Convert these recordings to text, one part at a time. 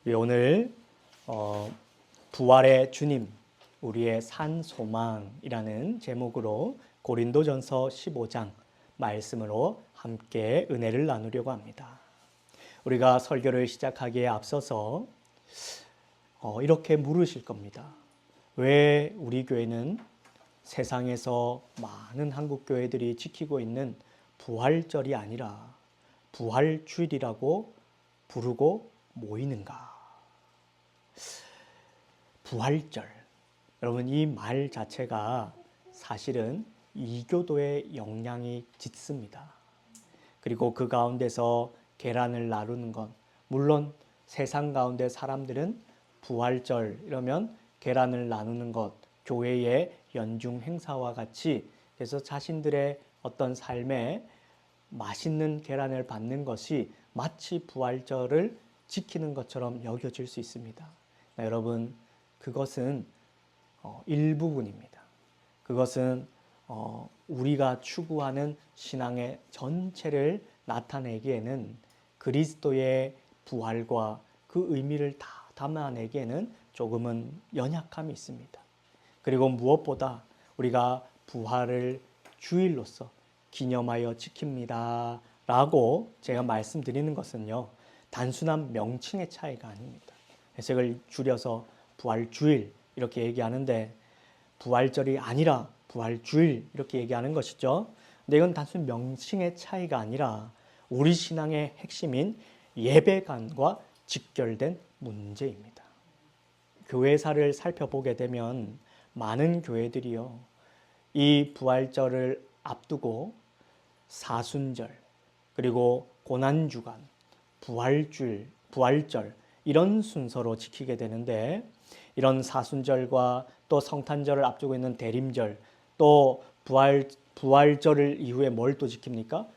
우리 오늘 부활의 주님, 우리의 산 소망이라는 제목으로 고린도전서 15장 말씀으로 함께 은혜를 나누려고 합니다. 우리가 설교를 시작하기에 앞서서 이렇게 물으실 겁니다. 왜 우리 교회는 세상에서 많은 한국 교회들이 지키고 있는 부활절이 아니라 부활주일이라고 부르고 모이는가? 부활절. 여러분, 이 말 자체가 사실은 이교도의 영향이 짙습니다. 그리고 그 가운데서 계란을 나누는 것, 물론 세상 가운데 사람들은 부활절 이러면 계란을 나누는 것, 교회의 연중 행사와 같이 그래서 자신들의 어떤 삶에 맛있는 계란을 받는 것이 마치 부활절을 지키는 것처럼 여겨질 수 있습니다. 여러분, 그것은 일부분입니다. 그것은 우리가 추구하는 신앙의 전체를 나타내기에는 그리스도의 부활과 그 의미를 다 담아내기에는 조금은 연약함이 있습니다. 그리고 무엇보다 우리가 부활을 주일로서 기념하여 지킵니다 라고 제가 말씀드리는 것은요, 단순한 명칭의 차이가 아닙니다. 해석을 줄여서 부활주일 이렇게 얘기하는데 부활절이 아니라 부활주일 이렇게 얘기하는 것이죠. 근데 이건 단순 명칭의 차이가 아니라 우리 신앙의 핵심인 예배관과 직결된 문제입니다. 교회사를 살펴보게 되면 많은 교회들이요, 이 부활절을 앞두고 사순절, 그리고 고난주간, 부활절 이런 순서로 지키게 되는데, 이런 사순절과 또 성탄절을 앞두고 있는 대림절, 또 부활절을 이후에 뭘 또 지킵니까?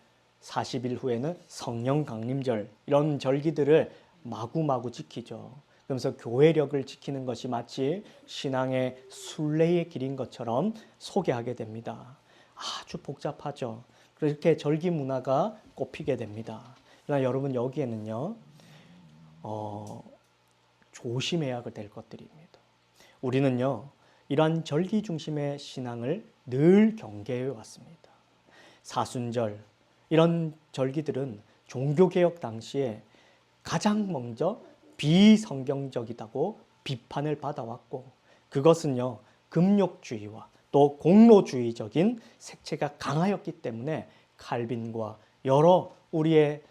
40일 후에는 성령 강림절, 이런 절기들을 마구마구 지키죠. 그러면서 교회력을 지키는 것이 마치 신앙의 순례의 길인 것처럼 소개하게 됩니다. 아주 복잡하죠. 그렇게 절기 문화가 꼽히게 됩니다. 그러나 여러분, 여기에는요, 조심해야 될 것들입니다. 우리는요, 이러한 절기 중심의 신앙을 늘 경계해 왔습니다. 사순절, 이런 절기들은 종교개혁 당시에 가장 먼저 비성경적이다고 비판을 받아왔고, 그것은요, 금욕주의와 또 공로주의적인 색채가 강하였기 때문에 칼빈과 여러 우리의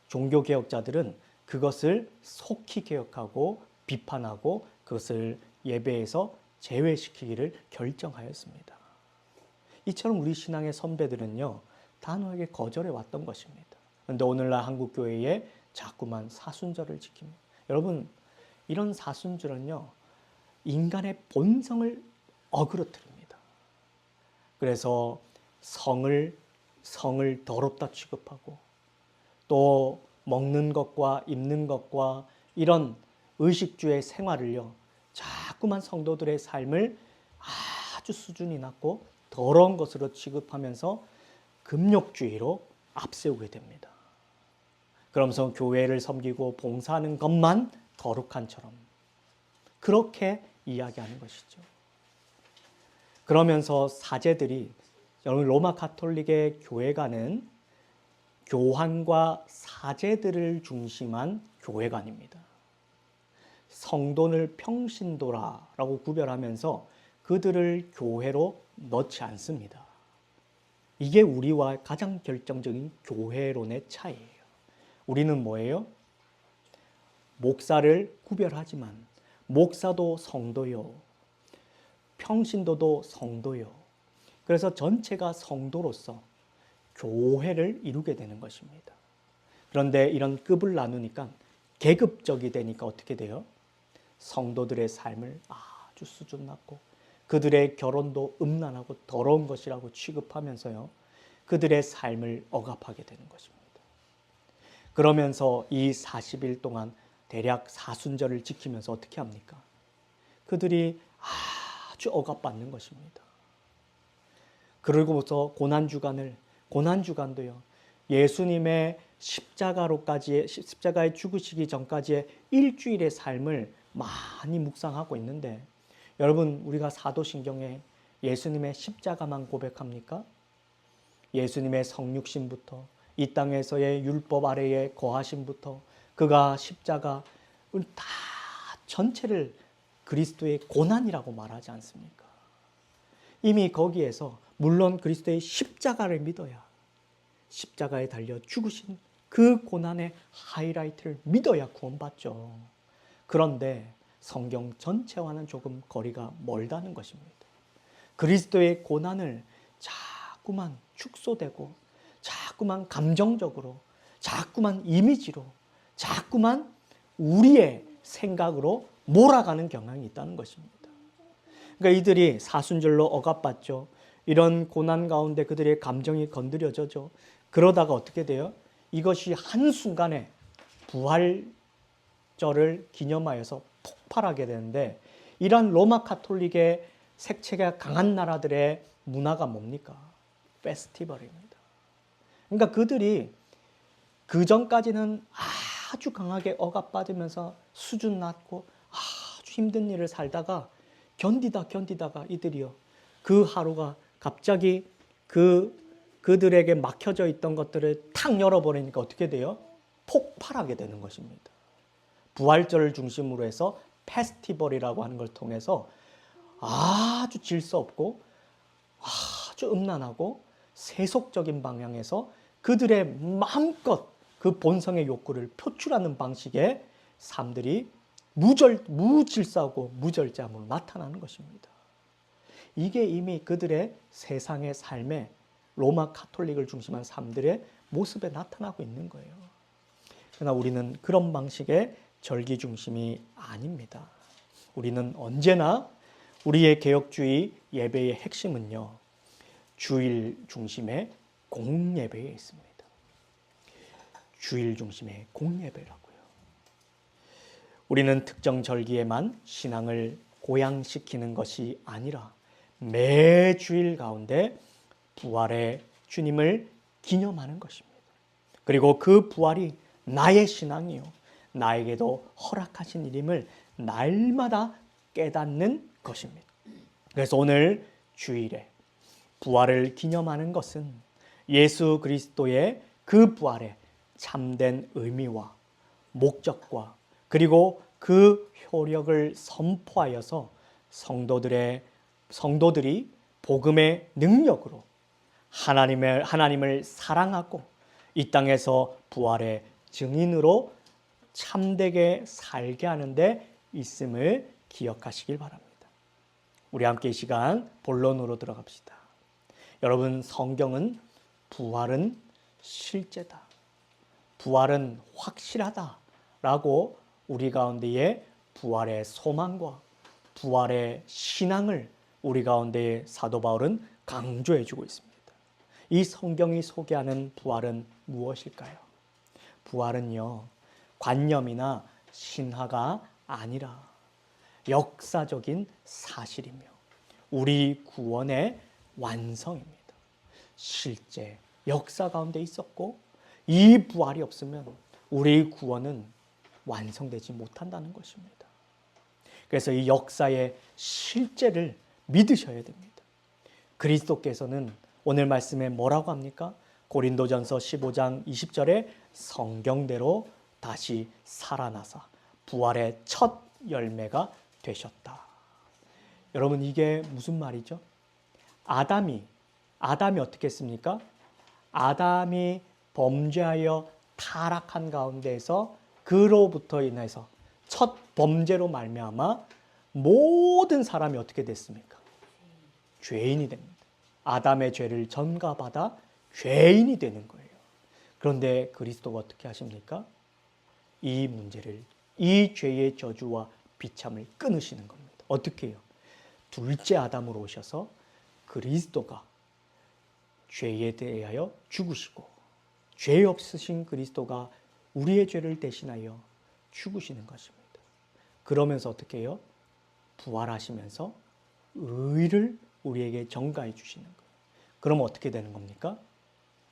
종교개혁자들은 그것을 속히 개혁하고 비판하고 그것을 예배에서 제외시키기를 결정하였습니다. 이처럼 우리 신앙의 선배들은요, 단호하게 거절해 왔던 것입니다. 그런데 오늘날 한국교회에 자꾸만 사순절을 지킵니다. 여러분, 이런 사순절은요, 인간의 본성을 어그러뜨립니다. 그래서 성을 더럽다 취급하고, 또 먹는 것과 입는 것과 이런 의식주의 생활을요, 자꾸만 성도들의 삶을 아주 수준이 낮고 더러운 것으로 취급하면서 금욕주의로 앞세우게 됩니다. 그러면서 교회를 섬기고 봉사하는 것만 거룩한처럼 그렇게 이야기하는 것이죠. 그러면서 사제들이, 여러분, 로마 가톨릭의 교회관은 교황과 사제들을 중심한 교회관입니다. 성도를 평신도라고 구별하면서 그들을 교회로 넣지 않습니다. 이게 우리와 가장 결정적인 교회론의 차이예요. 우리는 뭐예요? 목사를 구별하지만 목사도 성도요, 평신도도 성도요. 그래서 전체가 성도로서 교회를 이루게 되는 것입니다. 그런데 이런 급을 나누니까 계급적이 되니까 어떻게 돼요? 성도들의 삶을 아주 수준 낮고 그들의 결혼도 음란하고 더러운 것이라고 취급하면서요, 그들의 삶을 억압하게 되는 것입니다. 그러면서 이 40일 동안 대략 사순절을 지키면서 어떻게 합니까? 그들이 아주 억압받는 것입니다. 그러고서 고난주간도요, 예수님의 십자가에 죽으시기 전까지의 일주일의 삶을 많이 묵상하고 있는데, 여러분, 우리가 사도신경에 예수님의 십자가만 고백합니까? 예수님의 성육신부터 이 땅에서의 율법 아래에 거하심부터 그가 십자가 다 전체를 그리스도의 고난이라고 말하지 않습니까? 이미 거기에서 물론 그리스도의 십자가를 믿어야, 십자가에 달려 죽으신 그 고난의 하이라이트를 믿어야 구원받죠. 그런데 성경 전체와는 조금 거리가 멀다는 것입니다. 그리스도의 고난을 자꾸만 축소되고, 자꾸만 감정적으로, 자꾸만 이미지로, 자꾸만 우리의 생각으로 몰아가는 경향이 있다는 것입니다. 그러니까 이들이 사순절로 억압받죠. 이런 고난 가운데 그들의 감정이 건드려져죠. 그러다가 어떻게 돼요? 이것이 한순간에 부활절을 기념하여서 폭발하게 되는데, 이런 로마 카톨릭의 색채가 강한 나라들의 문화가 뭡니까? 페스티벌입니다. 그러니까 그들이 그 전까지는 아주 강하게 억압받으면서 수준 낮고 아주 힘든 일을 살다가 견디다가 이들이요, 그 하루가 갑자기 그들에게 막혀져 있던 것들을 탁 열어버리니까 어떻게 돼요? 폭발하게 되는 것입니다. 부활절을 중심으로 해서 페스티벌이라고 하는 걸 통해서 아주 질서 없고 아주 음란하고 세속적인 방향에서 그들의 마음껏 그 본성의 욕구를 표출하는 방식의 삶들이 무질서하고 무절제함으로 나타나는 것입니다. 이게 이미 그들의 세상의 삶에 로마 카톨릭을 중심한 삶들의 모습에 나타나고 있는 거예요. 그러나 우리는 그런 방식의 절기 중심이 아닙니다. 우리는 언제나 우리의 개혁주의 예배의 핵심은요, 주일 중심의 공예배에 있습니다. 주일 중심의 공예배라고요. 우리는 특정 절기에만 신앙을 고양시키는 것이 아니라 매 주일 가운데 부활의 주님을 기념하는 것입니다. 그리고 그 부활이 나의 신앙이요, 나에게도 허락하신 일임을 날마다 깨닫는 것입니다. 그래서 오늘 주일에 부활을 기념하는 것은 예수 그리스도의 그 부활의 참된 의미와 목적과 그리고 그 효력을 선포하여서 성도들이 복음의 능력으로 하나님을 사랑하고 이 땅에서 부활의 증인으로 참되게 살게 하는데 있음을 기억하시길 바랍니다. 우리 함께 이 시간 본론으로 들어갑시다. 여러분, 성경은 부활은 실제다, 부활은 확실하다라고 우리 가운데에 부활의 소망과 부활의 신앙을 우리 가운데에 사도 바울은 강조해 주고 있습니다. 이 성경이 소개하는 부활은 무엇일까요? 부활은요, 관념이나 신화가 아니라 역사적인 사실이며 우리 구원의 완성입니다. 실제 역사 가운데 있었고 이 부활이 없으면 우리 구원은 완성되지 못한다는 것입니다. 그래서 이 역사의 실제를 믿으셔야 됩니다. 그리스도께서는 오늘 말씀에 뭐라고 합니까? 고린도전서 15장 20절에 성경대로 다시 살아나사 부활의 첫 열매가 되셨다. 여러분, 이게 무슨 말이죠? 아담이 어떻게 했습니까? 아담이 범죄하여 타락한 가운데에서 그로부터 인해서 첫 범죄로 말미암아 모든 사람이 어떻게 됐습니까? 죄인이 됩니다. 아담의 죄를 전가받아 죄인이 되는 거예요. 그런데 그리스도가 어떻게 하십니까? 이 문제를, 이 죄의 저주와 비참을 끊으시는 겁니다. 어떻게 해요? 둘째 아담으로 오셔서 그리스도가 죄에 대하여 죽으시고 죄 없으신 그리스도가 우리의 죄를 대신하여 죽으시는 것입니다. 그러면서 어떻게 해요? 부활하시면서 의를 우리에게 전가해 주시는 거예요. 그럼 어떻게 되는 겁니까?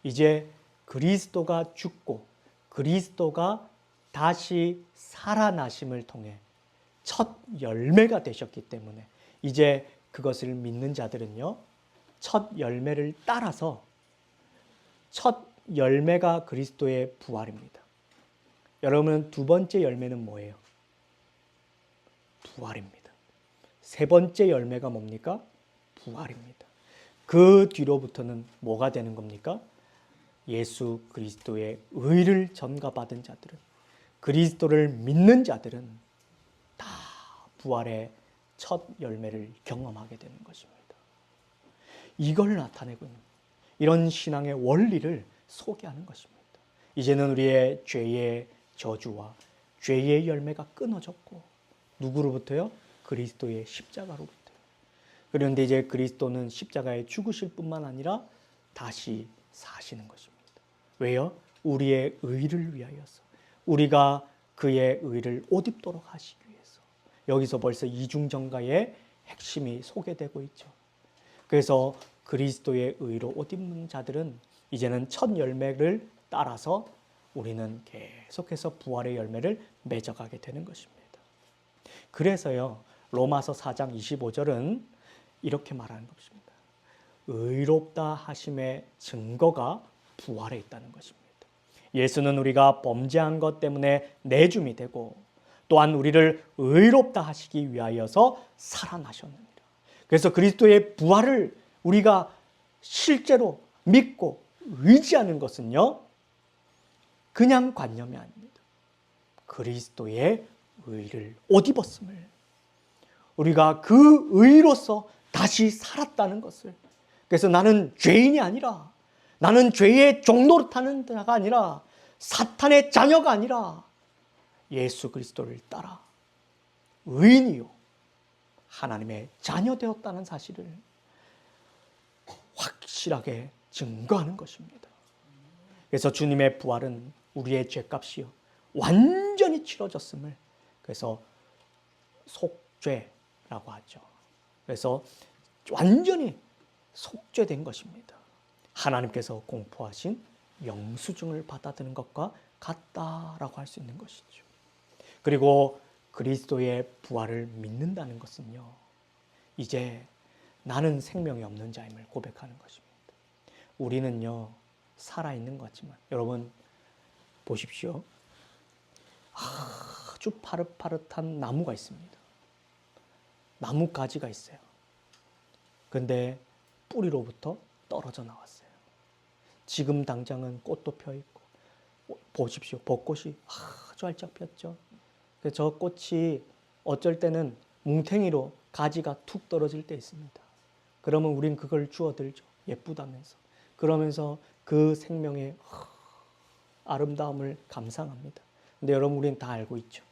이제 그리스도가 죽고 그리스도가 다시 살아나심을 통해 첫 열매가 되셨기 때문에 이제 그것을 믿는 자들은요, 첫 열매를 따라서 첫 열매가 그리스도의 부활입니다. 여러분, 두 번째 열매는 뭐예요? 부활입니다. 세 번째 열매가 뭡니까? 부활입니다. 그 뒤로부터는 뭐가 되는 겁니까? 예수 그리스도의 의를 전가받은 자들은, 그리스도를 믿는 자들은 다 부활의 첫 열매를 경험하게 되는 것입니다. 이걸 나타내고 있는, 이런 신앙의 원리를 소개하는 것입니다. 이제는 우리의 죄의 저주와 죄의 열매가 끊어졌고, 누구로부터요? 그리스도의 십자가로부터요. 그런데 이제 그리스도는 십자가에 죽으실 뿐만 아니라 다시 사시는 것입니다. 왜요? 우리의 의를 위하여서, 우리가 그의 의를 옷 입도록 하시기 위해서. 여기서 벌써 이중전가의 핵심이 소개되고 있죠. 그래서 그리스도의 의로 옷 입는 자들은 이제는 첫 열매를 따라서 우리는 계속해서 부활의 열매를 맺어가게 되는 것입니다. 그래서요, 로마서 4장 25절은 이렇게 말하는 것입니다. 의롭다 하심의 증거가 부활에 있다는 것입니다. 예수는 우리가 범죄한 것 때문에 내줌이 되고, 또한 우리를 의롭다 하시기 위하여서 살아나셨느니라. 그래서 그리스도의 부활을 우리가 실제로 믿고 의지하는 것은요, 그냥 관념이 아닙니다. 그리스도의 의를 옷 입었음을, 우리가 그 의로서 다시 살았다는 것을. 그래서 나는 죄인이 아니라, 나는 죄의 종노릇하는 자가 아니라, 사탄의 자녀가 아니라 예수 그리스도를 따라 의인이요 하나님의 자녀 되었다는 사실을 확실하게 증거하는 것입니다. 그래서 주님의 부활은 우리의 죄값이요 완전히 치러졌음을, 그래서 속죄라고 하죠. 그래서 완전히 속죄된 것입니다. 하나님께서 공포하신 영수증을 받아드는 것과 같다라고 할 수 있는 것이죠. 그리고 그리스도의 부활을 믿는다는 것은요, 이제 나는 생명이 없는 자임을 고백하는 것입니다. 우리는요, 살아있는 것 같지만, 여러분 보십시오. 아주 파릇파릇한 나무가 있습니다. 나무 가지가 있어요. 근데 뿌리로부터 떨어져 나왔어요. 지금 당장은 꽃도 펴 있고, 보십시오. 벚꽃이 아주 활짝 폈죠. 저 꽃이 어쩔 때는 뭉탱이로 가지가 툭 떨어질 때 있습니다. 그러면 우린 그걸 주워들죠. 예쁘다면서. 그러면서 그 생명의 아름다움을 감상합니다. 근데 여러분, 우린 다 알고 있죠.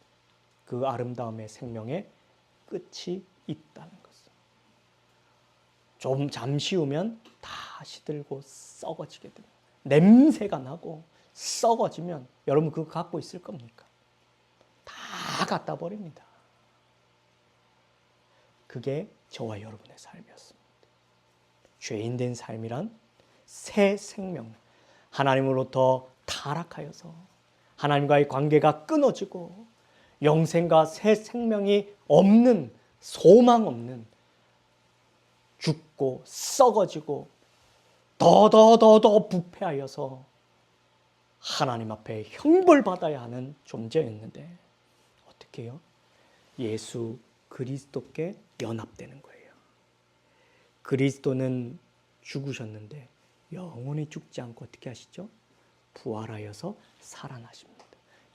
그 아름다움의 생명의 끝이 있다는 것을. 좀 잠시 후면 다 시들고 썩어지게 됩니다. 냄새가 나고 썩어지면 여러분 그거 갖고 있을 겁니까? 다 갖다 버립니다. 그게 저와 여러분의 삶이었습니다. 죄인된 삶이란 새 생명, 하나님으로부터 타락하여서 하나님과의 관계가 끊어지고 영생과 새 생명이 없는, 소망 없는, 죽고 썩어지고 더 부패하여서 하나님 앞에 형벌받아야 하는 존재였는데, 어떻게 해요? 예수 그리스도께 연합되는 거예요. 그리스도는 죽으셨는데 영원히 죽지 않고 어떻게 하시죠? 부활하여서 살아나십니다.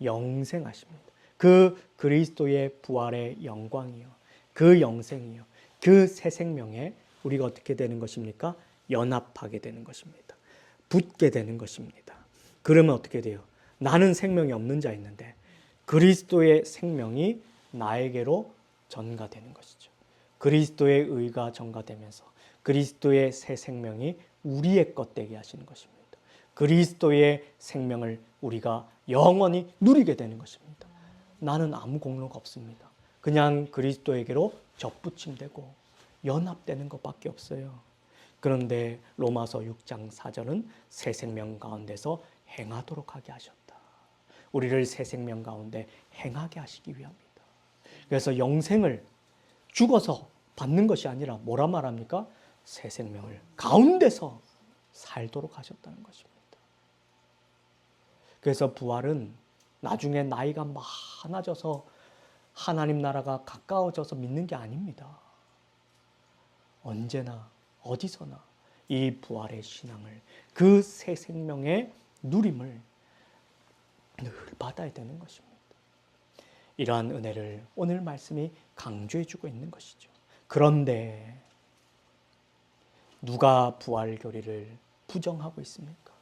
영생하십니다. 그 그리스도의 부활의 영광이요, 그 영생이요, 그 새 생명에 우리가 어떻게 되는 것입니까? 연합하게 되는 것입니다. 붙게 되는 것입니다. 그러면 어떻게 돼요? 나는 생명이 없는 자였는데 그리스도의 생명이 나에게로 전가되는 것이죠. 그리스도의 의가 전가되면서 그리스도의 새 생명이 우리의 것 되게 하시는 것입니다. 그리스도의 생명을 우리가 영원히 누리게 되는 것입니다. 나는 아무 공로가 없습니다. 그냥 그리스도에게로 접붙임되고 연합되는 것밖에 없어요. 그런데 로마서 6장 4절은 새 생명 가운데서 행하도록 하게 하셨다. 우리를 새 생명 가운데 행하게 하시기 위함이다. 그래서 영생을 죽어서 받는 것이 아니라 뭐라 말합니까? 새 생명을 가운데서 살도록 하셨다는 것입니다. 그래서 부활은 나중에 나이가 많아져서 하나님 나라가 가까워져서 믿는 게 아닙니다. 언제나 어디서나 이 부활의 신앙을, 그 새 생명의 누림을 늘 받아야 되는 것입니다. 이러한 은혜를 오늘 말씀이 강조해 주고 있는 것이죠. 그런데 누가 부활 교리를 부정하고 있습니까?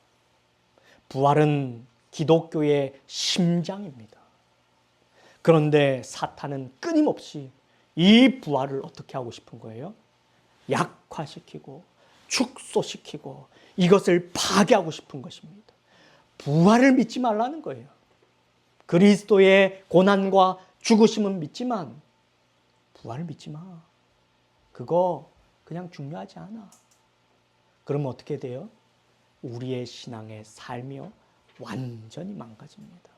부활은 기독교의 심장입니다. 그런데 사탄은 끊임없이 이 부활을 어떻게 하고 싶은 거예요? 약화시키고 축소시키고 이것을 파괴하고 싶은 것입니다. 부활을 믿지 말라는 거예요. 그리스도의 고난과 죽으심은 믿지만 부활을 믿지 마. 그거 그냥 중요하지 않아. 그러면 어떻게 돼요? 우리의 신앙의 삶이요, 완전히 망가집니다.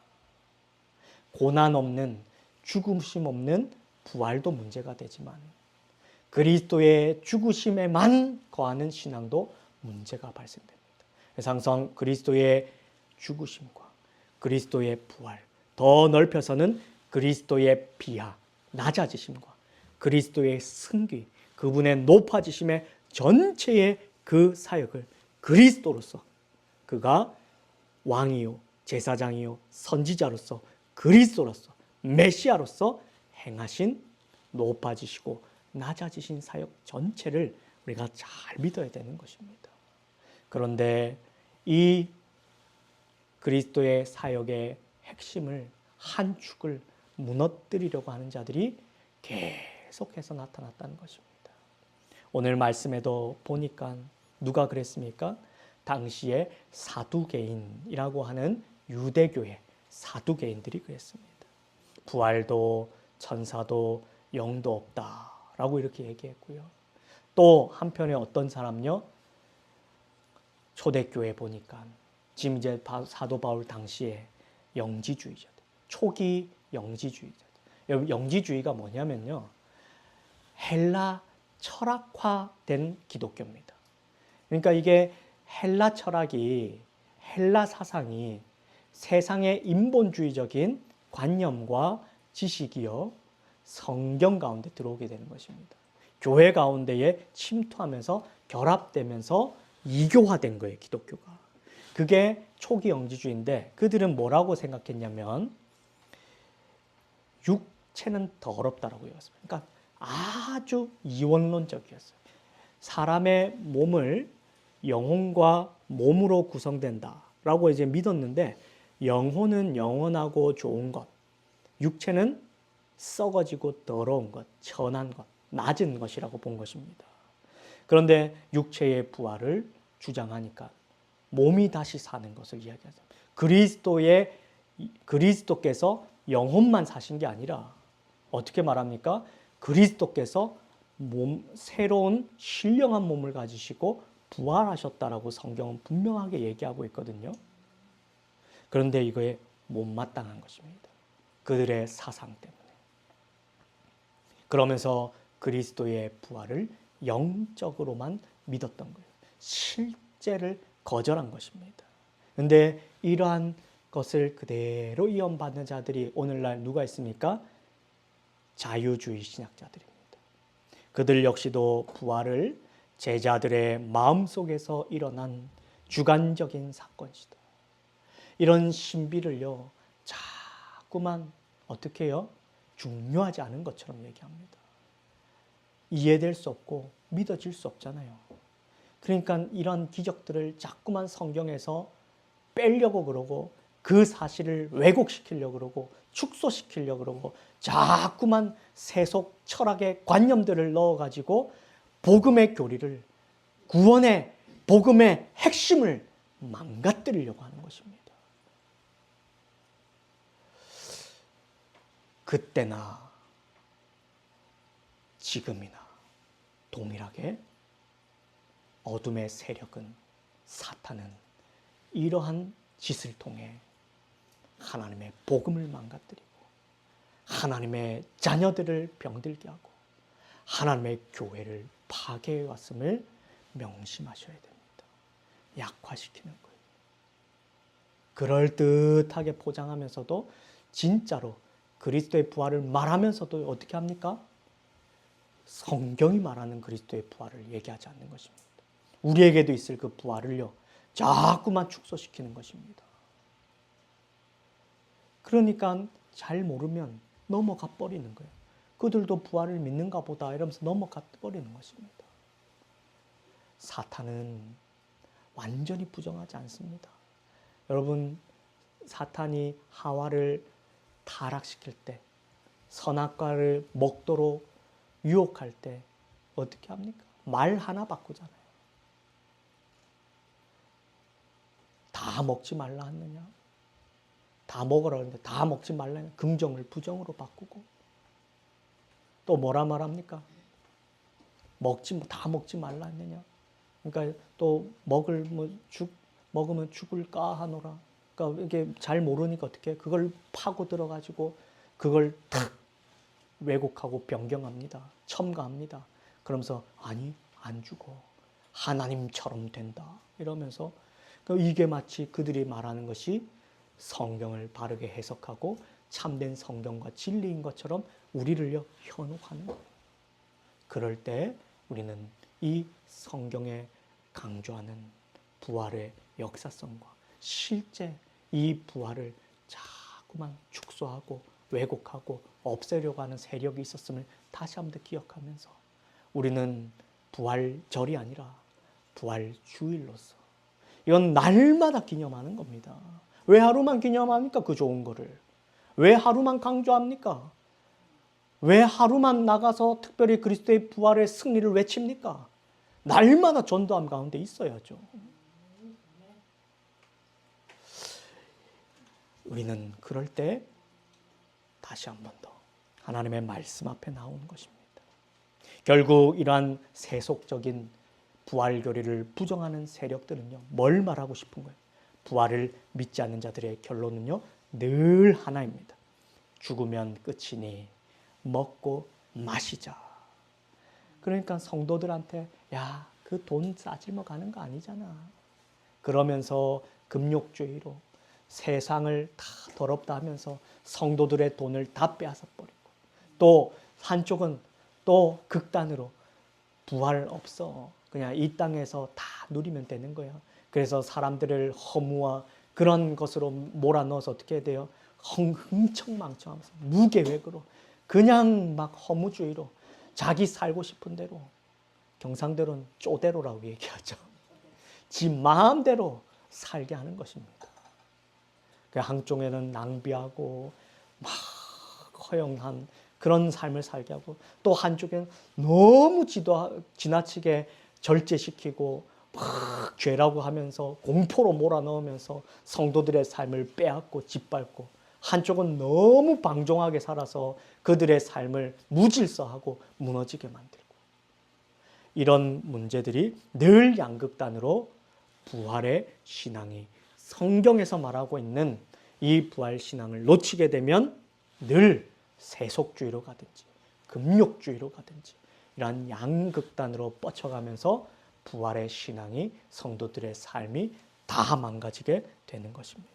고난 없는, 죽으심 없는 부활도 문제가 되지만 그리스도의 죽으심에만 거하는 신앙도 문제가 발생됩니다. 그래서 항상 그리스도의 죽으심과 그리스도의 부활, 더 넓혀서는 그리스도의 비하, 낮아지심과 그리스도의 승귀, 그분의 높아지심의 전체의 그 사역을 그리스도로서, 그가 왕이요, 제사장이요, 선지자로서, 그리스도로서, 메시아로서 행하신 높아지시고 낮아지신 사역 전체를 우리가 잘 믿어야 되는 것입니다. 그런데 이 그리스도의 사역의 핵심을, 한 축을 무너뜨리려고 하는 자들이 계속해서 나타났다는 것입니다. 오늘 말씀에도 보니까 누가 그랬습니까? 당시에 사두개인이라고 하는 유대교의 사두개인들이 그랬습니다. 부활도 천사도 영도 없다라고 이렇게 얘기했고요. 또 한편에 어떤 사람요, 초대교회 보니까 지금 이제 사도 바울 당시에 영지주의자들, 초기 영지주의자들. 영지주의가 뭐냐면요, 헬라 철학화된 기독교입니다. 그러니까 이게 헬라 철학이, 헬라 사상이 세상의 인본주의적인 관념과 지식이요, 성경 가운데 들어오게 되는 것입니다. 교회 가운데에 침투하면서 결합되면서 이교화된 거예요, 기독교가. 그게 초기 영지주의인데, 그들은 뭐라고 생각했냐면 육체는 더럽다라고 얘기했어요. 그러니까 아주 이원론적이었어요. 사람의 몸을 영혼과 몸으로 구성된다라고 이제 믿었는데, 영혼은 영원하고 좋은 것, 육체는 썩어지고 더러운 것, 천한 것, 낮은 것이라고 본 것입니다. 그런데 육체의 부활을 주장하니까 몸이 다시 사는 것을 이야기하죠. 그리스도께서 영혼만 사신 게 아니라 어떻게 말합니까? 그리스도께서 새로운 신령한 몸을 가지시고 부활하셨다라고 성경은 분명하게 얘기하고 있거든요. 그런데 이거에 못마땅한 것입니다. 그들의 사상 때문에. 그러면서 그리스도의 부활을 영적으로만 믿었던 거예요. 실제를 거절한 것입니다. 그런데 이러한 것을 그대로 이어받는 자들이 오늘날 누가 있습니까? 자유주의 신학자들입니다. 그들 역시도 부활을 제자들의 마음속에서 일어난 주관적인 사건이다, 이런 신비를요, 자꾸만 어떻게 해요? 중요하지 않은 것처럼 얘기합니다. 이해될 수 없고 믿어질 수 없잖아요. 그러니까 이런 기적들을 자꾸만 성경에서 빼려고 그러고, 그 사실을 왜곡시키려고 그러고, 축소시키려고 그러고, 자꾸만 세속 철학의 관념들을 넣어가지고 복음의 교리를, 구원의 복음의 핵심을 망가뜨리려고 하는 것입니다. 그때나 지금이나 동일하게 어둠의 세력은, 사탄은 이러한 짓을 통해 하나님의 복음을 망가뜨리고 하나님의 자녀들을 병들게 하고 하나님의 교회를 파괴해 왔음을 명심하셔야 됩니다. 약화시키는 거예요. 그럴듯하게 포장하면서도 진짜로 그리스도의 부활을 말하면서도 어떻게 합니까? 성경이 말하는 그리스도의 부활을 얘기하지 않는 것입니다. 우리에게도 있을 그 부활을요, 자꾸만 축소시키는 것입니다. 그러니까 잘 모르면 넘어가 버리는 거예요. 그들도 부활을 믿는가 보다 이러면서 넘어가 버리는 것입니다. 사탄은 완전히 부정하지 않습니다. 여러분, 사탄이 하와를 타락시킬 때, 선악과를 먹도록 유혹할 때 어떻게 합니까? 말 하나 바꾸잖아요. 다 먹지 말라 했느냐? 다 먹으라 했는데 다 먹지 말라 했느냐? 긍정을 부정으로 바꾸고 또 뭐라 말합니까? 다 먹지 말라 했느냐? 그러니까 또 먹으면 죽을까 하노라. 그러니까 이게 잘 모르니까 어떻게 그걸 파고 들어가지고 그걸 탁 왜곡하고 변경합니다. 첨가합니다. 그러면서 아니 안 죽어. 하나님처럼 된다. 이러면서 이게 마치 그들이 말하는 것이 성경을 바르게 해석하고 참된 성경과 진리인 것처럼 우리를요 현혹하는 거예요. 그럴 때 우리는 이 성경에 강조하는 부활의 역사성과 실제 이 부활을 자꾸만 축소하고 왜곡하고 없애려고 하는 세력이 있었음을 다시 한번 기억하면서 우리는 부활절이 아니라 부활주일로서 이건 날마다 기념하는 겁니다. 왜 하루만 기념합니까? 그 좋은 거를. 왜 하루만 강조합니까? 왜 하루만 나가서 특별히 그리스도의 부활의 승리를 외칩니까? 날마다 전도함 가운데 있어야죠. 우리는 그럴 때 다시 한 번 더 하나님의 말씀 앞에 나오는 것입니다. 결국 이러한 세속적인 부활교리를 부정하는 세력들은요, 뭘 말하고 싶은 거예요? 부활을 믿지 않는 자들의 결론은요, 늘 하나입니다. 죽으면 끝이니 먹고 마시자. 그러니까 성도들한테 야, 그 돈 싸질러 가는 거 아니잖아. 그러면서 금욕주의로 세상을 다 더럽다 하면서 성도들의 돈을 다 빼앗아 버리고 또 한쪽은 또 극단으로 부활 없어. 그냥 이 땅에서 다 누리면 되는 거예요. 그래서 사람들을 허무와 그런 것으로 몰아넣어서 어떻게 해야 돼요? 흥청망청하면서 무계획으로 그냥 막 허무주의로 자기 살고 싶은 대로 경상대로는 쪼대로라고 얘기하죠. 지 마음대로 살게 하는 것입니다. 한쪽에는 낭비하고 막 허영한 그런 삶을 살게 하고 또 한쪽에는 너무 지나치게 절제시키고 막 죄라고 하면서 공포로 몰아넣으면서 성도들의 삶을 빼앗고 짓밟고 한쪽은 너무 방종하게 살아서 그들의 삶을 무질서하고 무너지게 만들고 이런 문제들이 늘 양극단으로 부활의 신앙이 성경에서 말하고 있는 이 부활 신앙을 놓치게 되면 늘 세속주의로 가든지 금욕주의로 가든지 이러한 양극단으로 뻗쳐가면서 부활의 신앙이 성도들의 삶이 다 망가지게 되는 것입니다.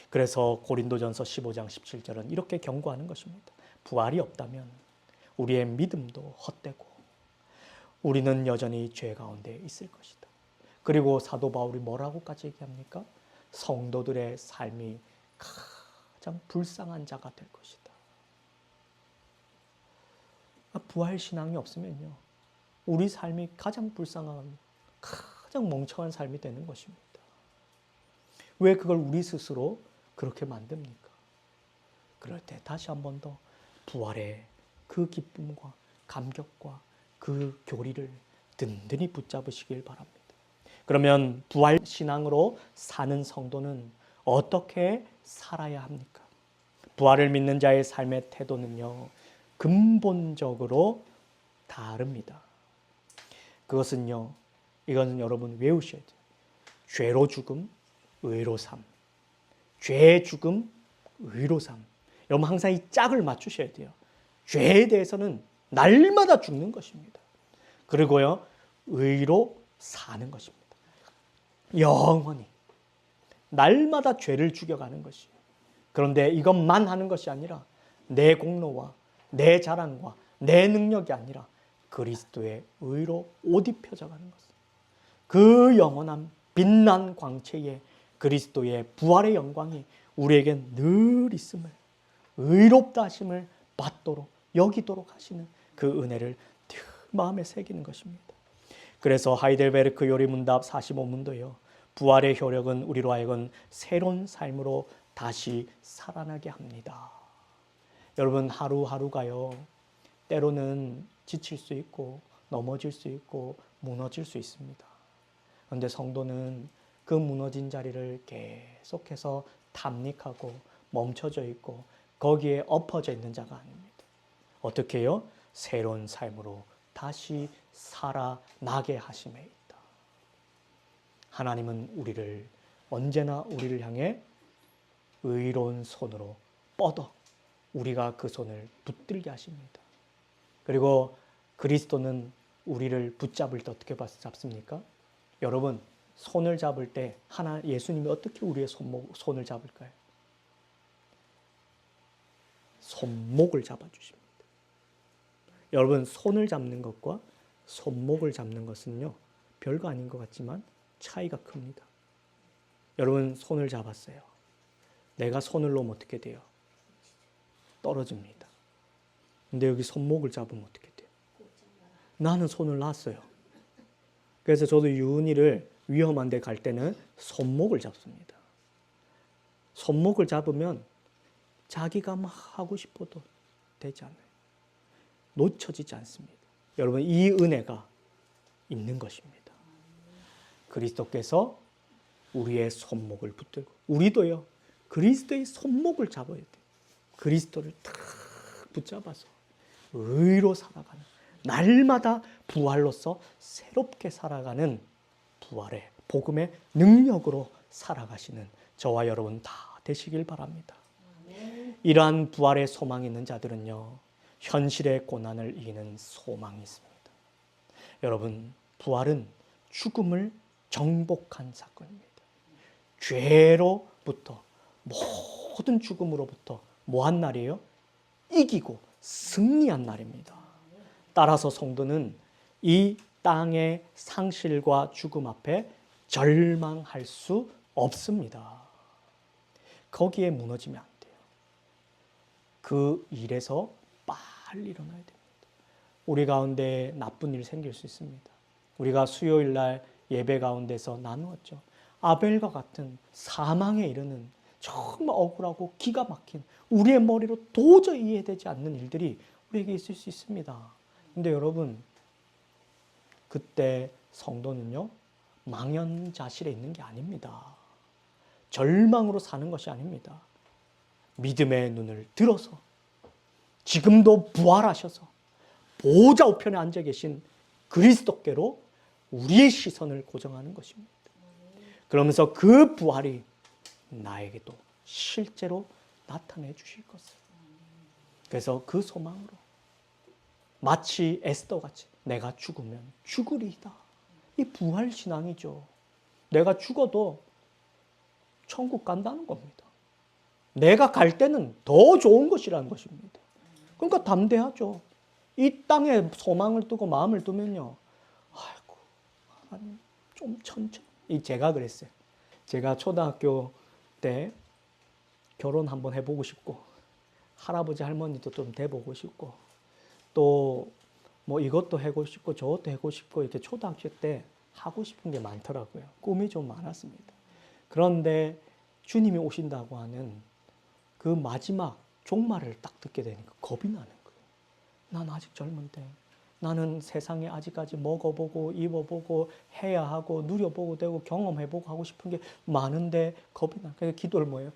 그래서 고린도전서 15장 17절은 이렇게 경고하는 것입니다. 부활이 없다면 우리의 믿음도 헛되고 우리는 여전히 죄 가운데 있을 것이다. 그리고 사도 바울이 뭐라고까지 얘기합니까? 성도들의 삶이 가장 불쌍한 자가 될 것이다. 부활 신앙이 없으면요, 우리 삶이 가장 불쌍한, 가장 멍청한 삶이 되는 것입니다. 왜 그걸 우리 스스로 그렇게 만듭니까? 그럴 때 다시 한 번 더 부활의 그 기쁨과 감격과 그 교리를 든든히 붙잡으시길 바랍니다. 그러면 부활 신앙으로 사는 성도는 어떻게 살아야 합니까? 부활을 믿는 자의 삶의 태도는요, 근본적으로 다릅니다. 그것은요, 이것은 여러분 외우셔야 돼요. 죄로 죽음, 의로 삶. 죄, 죽음, 의로 삶. 여러분 항상 이 짝을 맞추셔야 돼요. 죄에 대해서는 날마다 죽는 것입니다. 그리고요, 의로 사는 것입니다. 영원히 날마다 죄를 죽여가는 것이에요. 그런데 이것만 하는 것이 아니라 내 공로와 내 자랑과 내 능력이 아니라 그리스도의 의로 옷 입혀져 가는 것. 그 영원한 빛난 광채에 그리스도의 부활의 영광이 우리에게 늘 있음을, 의롭다 하심을 받도록 여기도록 하시는 그 은혜를 마음에 새기는 것입니다. 그래서 하이델베르크 요리문답 45문도요. 부활의 효력은 우리로 하여금 새로운 삶으로 다시 살아나게 합니다. 여러분 하루하루가요. 때로는 지칠 수 있고 넘어질 수 있고 무너질 수 있습니다. 그런데 성도는 그 무너진 자리를 계속해서 탐닉하고 멈춰져 있고 거기에 엎어져 있는 자가 아닙니다. 어떻게 해요? 새로운 삶으로 다시 살아나게 하심에 있다. 하나님은 우리를 언제나 우리를 향해 의로운 손으로 뻗어 우리가 그 손을 붙들게 하십니다. 그리고 그리스도는 우리를 붙잡을 때 어떻게 잡습니까? 여러분 손을 잡을 때 예수님이 어떻게 우리의 손을 잡을까요? 손목을 잡아주십니다. 여러분 손을 잡는 것과 손목을 잡는 것은요 별거 아닌 것 같지만 차이가 큽니다. 여러분 손을 잡았어요. 내가 손을 놓으면 어떻게 돼요? 떨어집니다. 근데 여기 손목을 잡으면 어떻게 돼요? 나는 손을 놨어요. 그래서 저도 유은이를 위험한 데 갈 때는 손목을 잡습니다. 손목을 잡으면 자기가 막 하고 싶어도 되지 않아요. 놓쳐지지 않습니다. 여러분 이 은혜가 있는 것입니다. 그리스도께서 우리의 손목을 붙들고 우리도요. 그리스도의 손목을 잡아야 돼요. 그리스도를 탁 붙잡아서 의로 살아가는 날마다 부활로서 새롭게 살아가는 부활의 복음의 능력으로 살아가시는 저와 여러분 다 되시길 바랍니다. 이러한 부활의 소망이 있는 자들은요. 현실의 고난을 이기는 소망이 있습니다. 여러분 부활은 죽음을 정복한 사건입니다. 죄로부터 모든 죽음으로부터 뭐한 날이에요? 이기고 승리한 날입니다. 따라서 성도는 이 땅의 상실과 죽음 앞에 절망할 수 없습니다. 거기에 무너지면 안 돼요. 그 일에서 빨리 일어나야 됩니다. 우리 가운데 나쁜 일 생길 수 있습니다. 우리가 수요일 날 예배 가운데서 나누었죠. 아벨과 같은 사망에 이르는 정말 억울하고 기가 막힌 우리의 머리로 도저히 이해되지 않는 일들이 우리에게 있을 수 있습니다. 근데 여러분 그때 성도는요 망연자실에 있는 게 아닙니다. 절망으로 사는 것이 아닙니다. 믿음의 눈을 들어서 지금도 부활하셔서 보좌 우편에 앉아 계신 그리스도께로 우리의 시선을 고정하는 것입니다. 그러면서 그 부활이 나에게도 실제로 나타내 주실 것을. 그래서 그 소망으로 마치 에스더같이 내가 죽으면 죽으리이다. 이 부활신앙이죠. 내가 죽어도 천국 간다는 겁니다. 내가 갈 때는 더 좋은 것이라는 것입니다. 그러니까 담대하죠. 이 땅에 소망을 두고 마음을 두면요. 아이고, 하나님 좀 천천히. 제가 그랬어요. 제가 초등학교 때 결혼 한번 해보고 싶고 할아버지 할머니도 좀 돼보고 싶고 또 뭐 이것도 하고 싶고 저것도 하고 싶고 이렇게 초등학교 때 하고 싶은 게 많더라고요. 꿈이 좀 많았습니다. 그런데 주님이 오신다고 하는 그 마지막 종말을 딱 듣게 되니까 겁이 나는 거예요. 난 아직 젊은데 나는 세상에 아직까지 먹어보고 입어보고 해야 하고 누려보고 되고 경험해보고 하고 싶은 게 많은데 겁이 나. 그래서 기도를 뭐예요?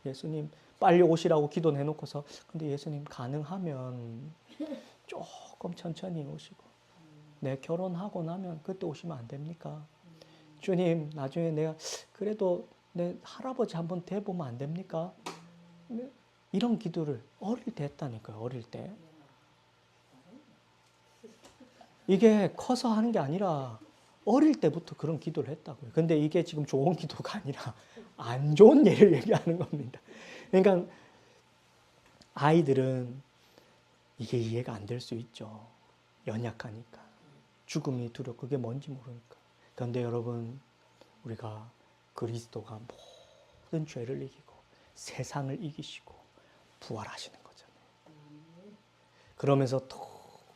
예수님 빨리 오시라고 기도 내놓고서 근데 예수님 가능하면 조금 천천히 오시고 내 결혼하고 나면 그때 오시면 안 됩니까? 주님 나중에 내가 그래도 내 할아버지 한번 돼보면 안 됩니까? 이런 기도를 어릴 때 했다니까요. 어릴 때. 이게 커서 하는 게 아니라 어릴 때부터 그런 기도를 했다고요. 근데 이게 지금 좋은 기도가 아니라 안 좋은 예를 얘기하는 겁니다. 그러니까 아이들은 이게 이해가 안 될 수 있죠. 연약하니까. 죽음이 두려워. 그게 뭔지 모르니까. 그런데 여러분, 우리가 그리스도가 모든 죄를 이기고 세상을 이기시고 부활하시는 거잖아요. 그러면서 더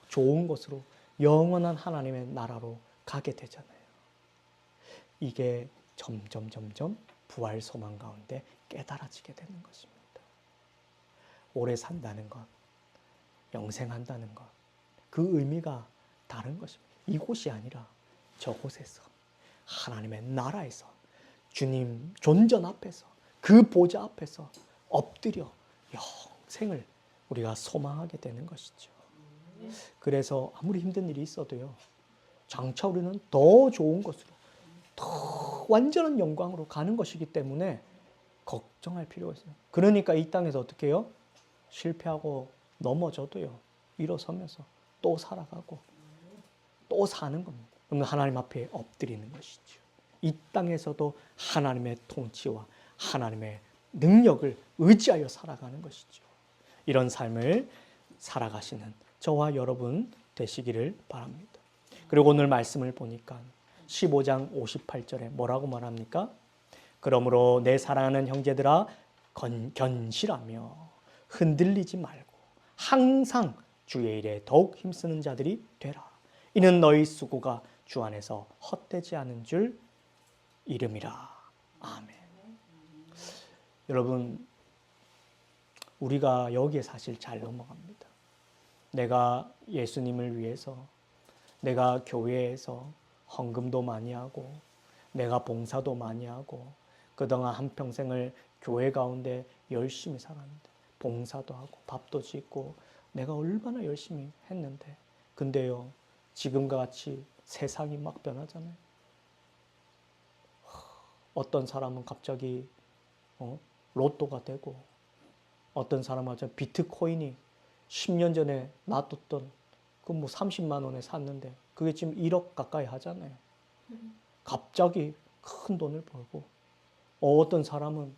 좋은 곳으로 영원한 하나님의 나라로 가게 되잖아요. 이게 점점 부활 소망 가운데 깨달아지게 되는 것입니다. 오래 산다는 것, 영생한다는 것, 그 의미가 다른 것입니다. 이곳이 아니라 저곳에서 하나님의 나라에서 주님 존전 앞에서 그 보좌 앞에서 엎드려 영생을 우리가 소망하게 되는 것이죠. 그래서 아무리 힘든 일이 있어도요, 장차 우리는 더 좋은 것으로, 더 완전한 영광으로 가는 것이기 때문에 걱정할 필요가 있어요. 그러니까 이 땅에서 어떻게 해요? 실패하고 넘어져도요, 일어서면서 또 살아가고 또 사는 겁니다. 그러면 하나님 앞에 엎드리는 것이죠. 이 땅에서도 하나님의 통치와 하나님의 능력을 의지하여 살아가는 것이죠. 이런 삶을 살아가시는 저와 여러분 되시기를 바랍니다. 그리고 오늘 말씀을 보니까 15장 58절에 뭐라고 말합니까? 그러므로 내 사랑하는 형제들아 견실하며 흔들리지 말고 항상 주의 일에 더욱 힘쓰는 자들이 되라. 이는 너희 수고가 주 안에서 헛되지 않은 줄 이름이라. 아멘. 여러분, 우리가 여기에 사실 잘 넘어갑니다. 내가 예수님을 위해서, 내가 교회에서 헌금도 많이 하고, 내가 봉사도 많이 하고, 그동안 한평생을 교회 가운데 열심히 살았는데, 봉사도 하고, 밥도 짓고, 내가 얼마나 열심히 했는데, 근데요, 지금과 같이 세상이 막 변하잖아요. 어떤 사람은 갑자기 로또가 되고, 어떤 사람은 비트코인이 10년 전에 놔뒀던 그 뭐 30만 원에 샀는데 그게 지금 1억 가까이 하잖아요. 갑자기 큰 돈을 벌고, 어떤 사람은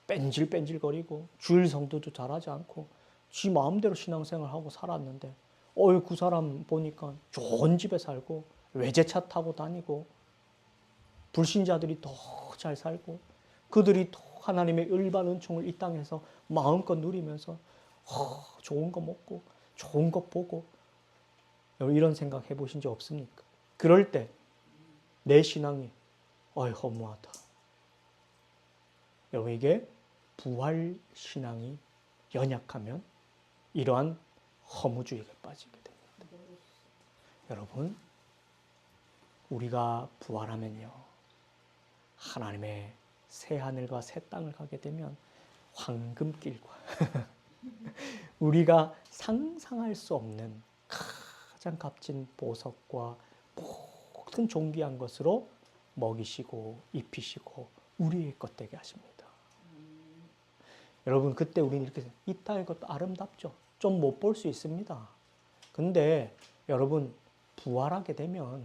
뺀질뺀질거리고 주일 성도도 잘하지 않고 지 마음대로 신앙생활하고 살았는데 그 사람 보니까 좋은 집에 살고 외제차 타고 다니고 불신자들이 더 잘 살고 그들이 더 하나님의 일반 은총을 이 땅에서 마음껏 누리면서 좋은 거 먹고 좋은 거 보고, 이런 생각 해보신 적 없습니까? 그럴 때 내 신앙이 허무하다. 여러분, 이게 부활 신앙이 연약하면 이러한 허무주의에 빠지게 됩니다. 여러분, 우리가 부활하면요, 하나님의 새 하늘과 새 땅을 가게 되면 황금길과 우리가 상상할 수 없는 가장 값진 보석과 모든 존귀한 것으로 먹이시고 입히시고 우리의 것 되게 하십니다. 여러분, 그때 우리는 이렇게 이 땅의 것도 아름답죠. 좀 못 볼 수 있습니다. 근데 여러분, 부활하게 되면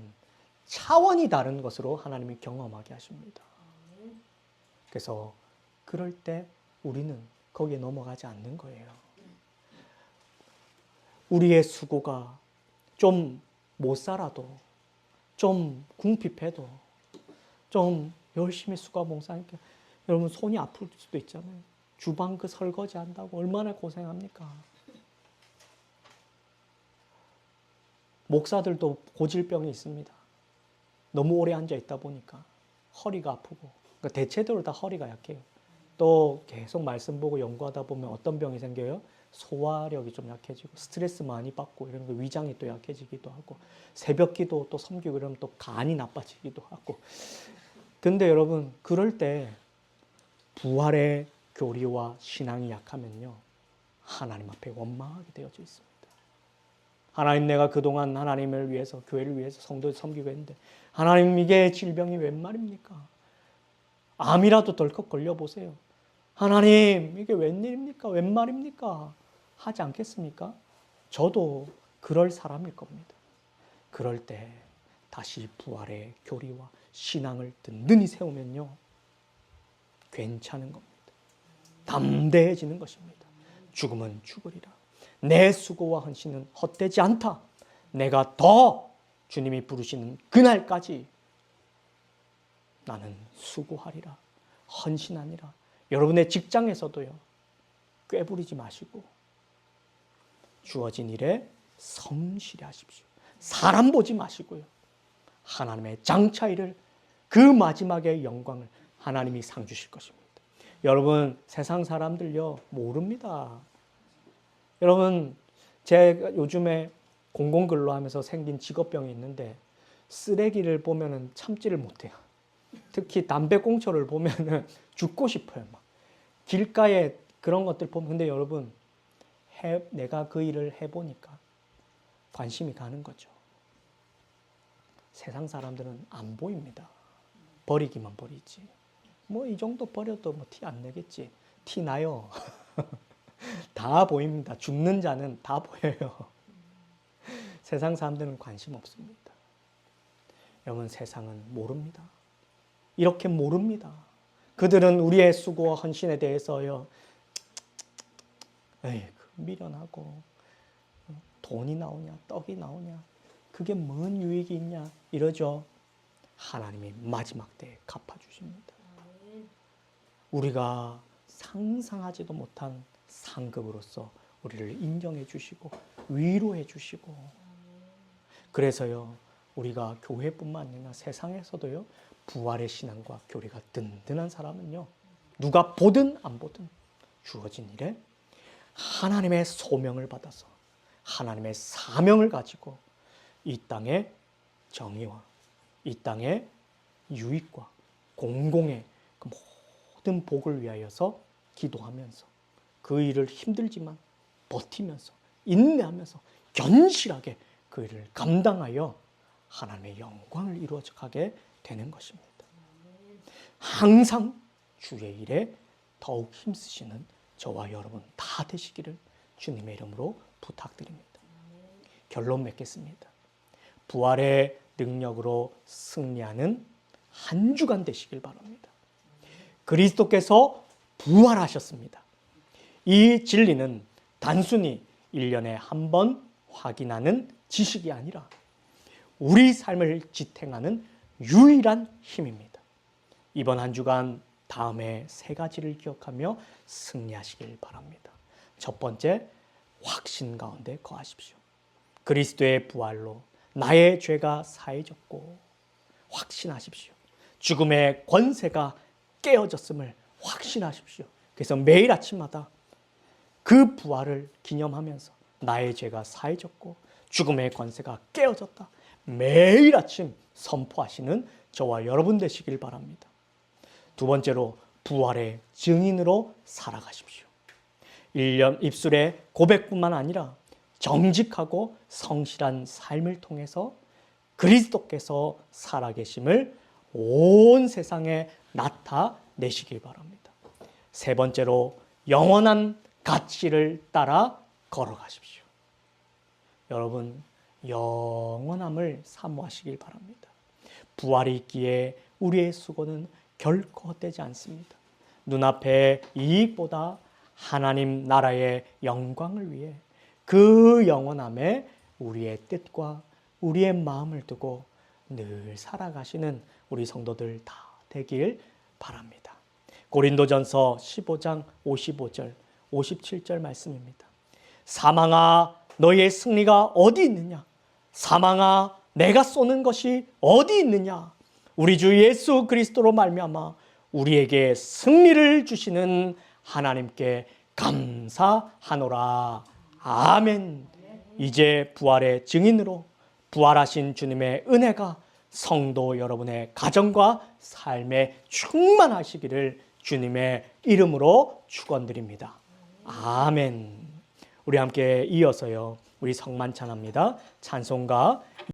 차원이 다른 것으로 하나님이 경험하게 하십니다. 그래서 그럴 때 우리는 거기에 넘어가지 않는 거예요. 우리의 수고가 좀 못 살아도, 좀 궁핍해도, 좀 열심히 수고 봉사하니까 여러분 손이 아플 수도 있잖아요. 주방 그 설거지 한다고 얼마나 고생합니까? 목사들도 고질병이 있습니다. 너무 오래 앉아 있다 보니까 허리가 아프고, 그러니까 대체적으로 다 허리가 약해요. 또 계속 말씀 보고 연구하다 보면 어떤 병이 생겨요? 소화력이 좀 약해지고 스트레스 많이 받고 이런 거 위장이 또 약해지기도 하고, 새벽 기도 또 섬기고 이러면 또 간이 나빠지기도 하고. 근데 여러분, 그럴 때 부활의 교리와 신앙이 약하면요, 하나님 앞에 원망하게 되어져 있습니다. 하나님, 내가 그동안 하나님을 위해서, 교회를 위해서 성도를 섬기고 했는데 하나님, 이게 질병이 웬 말입니까? 암이라도 덜컥 걸려보세요. 하나님, 이게 웬일입니까? 웬 말입니까? 하지 않겠습니까? 저도 그럴 사람일 겁니다. 그럴 때 다시 부활의 교리와 신앙을 든든히 세우면요, 괜찮은 겁니다. 담대해지는 것입니다. 죽음은 죽으리라. 내 수고와 헌신은 헛되지 않다. 내가 더 주님이 부르시는 그날까지 나는 수고하리라. 헌신하니라. 여러분의 직장에서도요, 꾀부리지 마시고 주어진 일에 성실히 하십시오. 사람 보지 마시고요, 하나님의 장차일을, 그 마지막의 영광을 하나님이 상 주실 것입니다. 여러분, 세상 사람들요 모릅니다. 여러분, 제가 요즘에 공공근로하면서 생긴 직업병이 있는데 쓰레기를 보면은 참지를 못해요. 특히 담배꽁초를 보면은 죽고 싶어요. 막 길가에 그런 것들 보면. 근데 여러분, 내가 그 일을 해보니까 관심이 가는 거죠. 세상 사람들은 안 보입니다. 버리기만 버리지. 뭐 이 정도 버려도 뭐 티 안 내겠지. 티 나요. 다 보입니다. 죽는 자는 다 보여요. 세상 사람들은 관심 없습니다. 여러분, 세상은 모릅니다. 이렇게 모릅니다. 그들은 우리의 수고와 헌신에 대해서요, 에이, 미련하고 돈이 나오냐, 떡이 나오냐, 그게 뭔 유익이 있냐 이러죠. 하나님이 마지막 때에 갚아주십니다. 우리가 상상하지도 못한 상급으로서 우리를 인정해 주시고 위로해 주시고, 그래서요, 우리가 교회뿐만 아니라 세상에서도요, 부활의 신앙과 교리가 든든한 사람은요, 누가 보든 안 보든 주어진 일에 하나님의 소명을 받아서 하나님의 사명을 가지고 이 땅의 정의와 이 땅의 유익과 공공의 그 모든 복을 위하여서 기도하면서 그 일을 힘들지만 버티면서 인내하면서 견실하게 그 일을 감당하여 하나님의 영광을 이루어가게 되는 것입니다. 항상 주의 일에 더욱 힘쓰시는 저와 여러분 다 되시기를 주님의 이름으로 부탁드립니다. 결론 맺겠습니다. 부활의 능력으로 승리하는 한 주간 되시길 바랍니다. 그리스도께서 부활하셨습니다. 이 진리는 단순히 1년에 한 번 확인하는 지식이 아니라 우리 삶을 지탱하는 유일한 힘입니다. 이번 한 주간 다음에 세 가지를 기억하며 승리하시길 바랍니다. 첫 번째, 확신 가운데 거하십시오. 그리스도의 부활로 나의 죄가 사해졌고 확신하십시오. 죽음의 권세가 깨어졌음을 확신하십시오. 그래서 매일 아침마다 그 부활을 기념하면서 나의 죄가 사해졌고 죽음의 권세가 깨어졌다, 매일 아침 선포하시는 저와 여러분 되시길 바랍니다. 두 번째로, 부활의 증인으로 살아가십시오. 1년 입술의 고백뿐만 아니라 정직하고 성실한 삶을 통해서 그리스도께서 살아계심을 온 세상에 나타내시길 바랍니다. 세 번째로, 영원한 가치를 따라 걸어가십시오. 여러분, 영원함을 사모하시길 바랍니다. 부활이 있기에 우리의 수고는 결코 헛되지 않습니다. 눈앞의 이익보다 하나님 나라의 영광을 위해 그 영원함에 우리의 뜻과 우리의 마음을 두고 늘 살아가시는 우리 성도들 다 되길 바랍니다. 고린도전서 15장 55절 57절 말씀입니다. 사망아, 너의 승리가 어디 있느냐? 사망아, 내가 쏘는 것이 어디 있느냐? 우리 주 예수 그리스도로 말미암아 우리에게 승리를 주시는 하나님께 감사하노라. 아멘. 이제 부활의 증인으로 부활하신 주님의 은혜가 성도 여러분의 가정과 삶에 충만하시기를 주님의 이름으로 축원드립니다. 아멘. 우리 함께 이어서요, 우리 성만 찬합니다. 찬송가